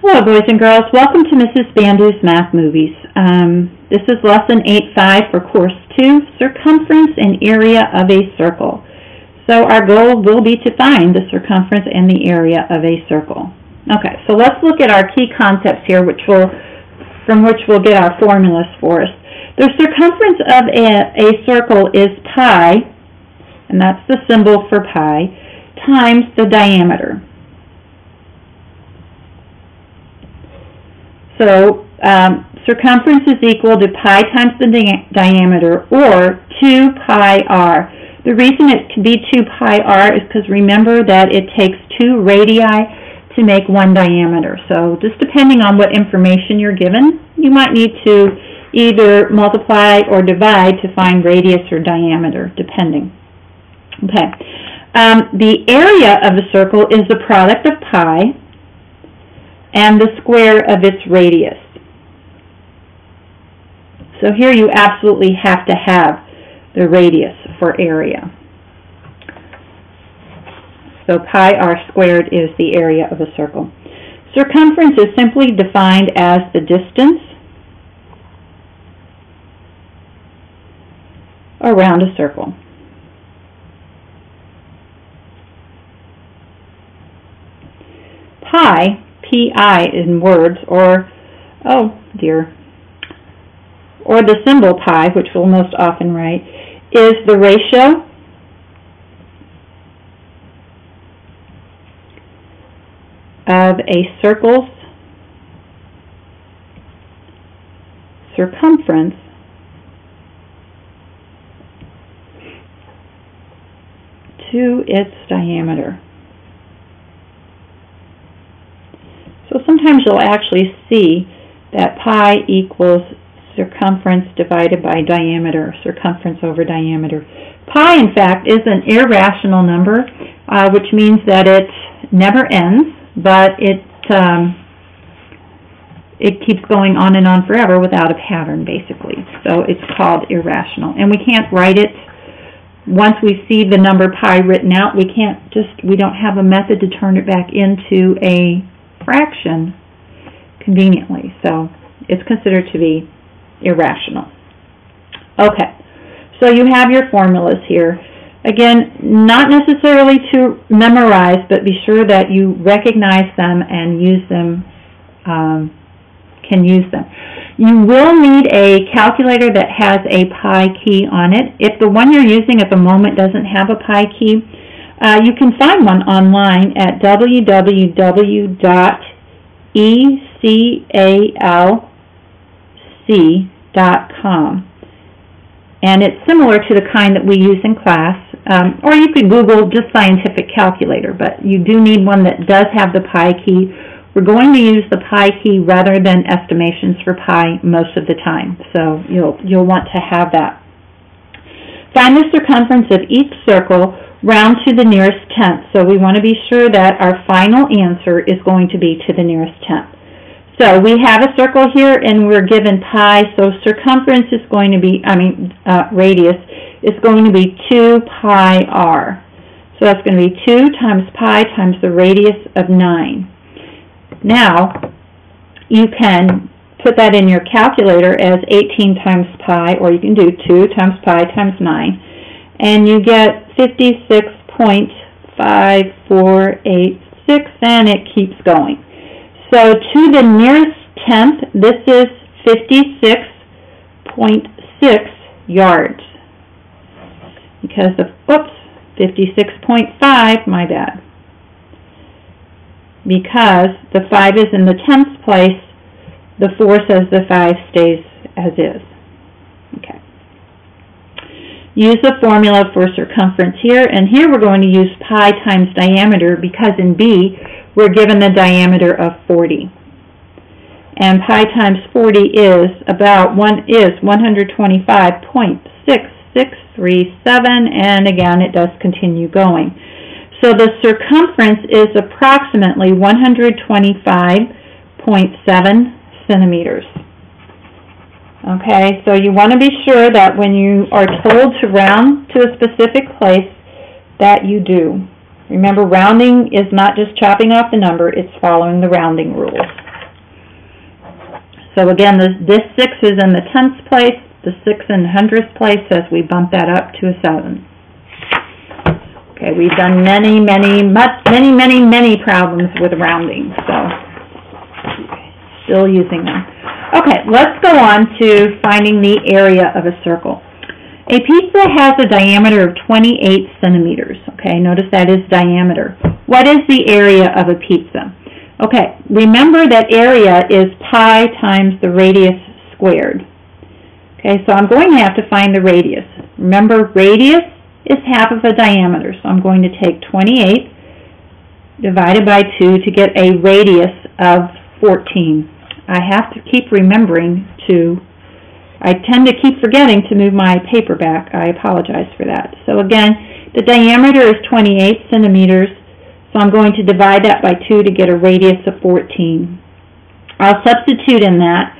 Hello, boys and girls. Welcome to Mrs. Bandu's Math Movies. This is Lesson 8.5 for Course 2, Circumference and Area of a Circle. So our goal will be to find the circumference and the area of a circle. Okay, so let's look at our key concepts here, from which we'll get our formulas for us. The circumference of a circle is pi, and that's the symbol for pi, times the diameter. So circumference is equal to pi times the diameter, or 2 pi r. The reason it can be 2 pi r is because remember that it takes 2 radii to make 1 diameter. So just depending on what information you're given, you might need to either multiply or divide to find radius or diameter, depending. Okay. The area of a circle is the product of pi and the square of its radius. So here you absolutely have to have the radius for area. So pi r squared is the area of a circle. Circumference is simply defined as the distance around a circle. Pi, Pi in words, or the symbol pi, which we'll most often write, is the ratio of a circle's circumference to its diameter. So sometimes you'll actually see that pi equals circumference divided by diameter, circumference over diameter. Pi, in fact, is an irrational number, which means that it never ends, but it keeps going on and on forever without a pattern, basically. So it's called irrational. And we can't write it. Once we see the number pi written out, we don't have a method to turn it back into a fraction conveniently. So it's considered to be irrational. Okay, so you have your formulas here. Again, not necessarily to memorize, but be sure that you recognize them and use them, can use them. You will need a calculator that has a pi key on it. If the one you're using at the moment doesn't have a pi key, you can find one online at www.ecalc.com. And it's similar to the kind that we use in class. Or you could Google just scientific calculator, but you do need one that does have the pi key. We're going to use the pi key rather than estimations for pi most of the time, so you'll want to have that. Find the circumference of each circle, round to the nearest tenth. So we want to be sure that our final answer is going to be to the nearest tenth. So we have a circle here, and we're given pi, so circumference is going to be, radius is going to be 2 pi r. So that's going to be 2 times pi times the radius of 9. Now, you can put that in your calculator as 18 times pi, or you can do 2 times pi times 9, and you get 56.5486, and it keeps going. So to the nearest tenth, this is 56.6 yards. Because of, 56.5, my bad. Because the 5 is in the tenth place, the 4 says the 5 stays as is. Okay. Use the formula for circumference here, and here we're going to use pi times diameter because in B we're given the diameter of 40. And pi times 40 is 125.6637, and again it does continue going. So the circumference is approximately 125.7 centimeters. Okay, so you want to be sure that when you are told to round to a specific place, that you do. Remember, rounding is not just chopping off the number, it's following the rounding rules. So again, this 6 is in the tenths place, the 6 in hundredths place as we bump that up to a 7. Okay, we've done many problems with rounding, so still using them. Okay, let's go on to finding the area of a circle. A pizza has a diameter of 28 centimeters. Okay, notice that is diameter. What is the area of a pizza? Okay, remember that area is pi times the radius squared. Okay, so I'm going to have to find the radius. Remember, radius is half of a diameter, so I'm going to take 28 divided by 2 to get a radius of 14. I have to keep remembering to, I tend to keep forgetting to move my paper back. I apologize for that. So again, the diameter is 28 centimeters, so I'm going to divide that by 2 to get a radius of 14. I'll substitute in that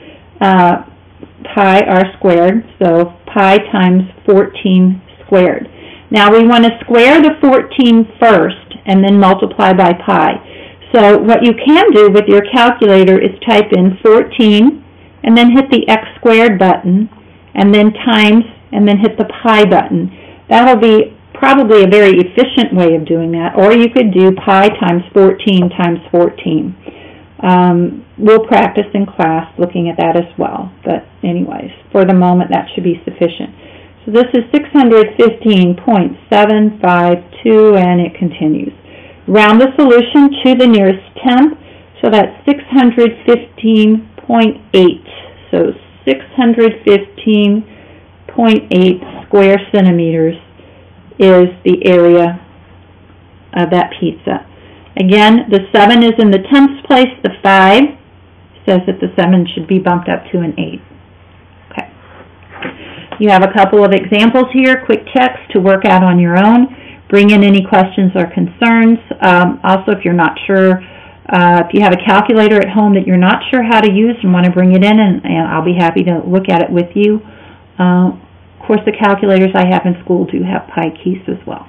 pi r squared, so pi times 14 squared. Now we want to square the 14 first and then multiply by pi. So what you can do with your calculator is type in 14 and then hit the x squared button and then times and then hit the pi button. That'll be probably a very efficient way of doing that, or you could do pi times 14 times 14. We'll practice in class looking at that as well, but anyways, for the moment that should be sufficient. So this is 615.752 and it continues. Round the solution to the nearest tenth, so that's 615.8. So 615.8 square centimeters is the area of that pizza. Again, the 7 is in the tenths place. The 5 says that the 7 should be bumped up to an 8. Okay. You have a couple of examples here, quick checks to work out on your own. Bring in any questions or concerns. Also, if you're not sure, if you have a calculator at home that you're not sure how to use and want to bring it in, and I'll be happy to look at it with you. Of course, the calculators I have in school do have pi keys as well.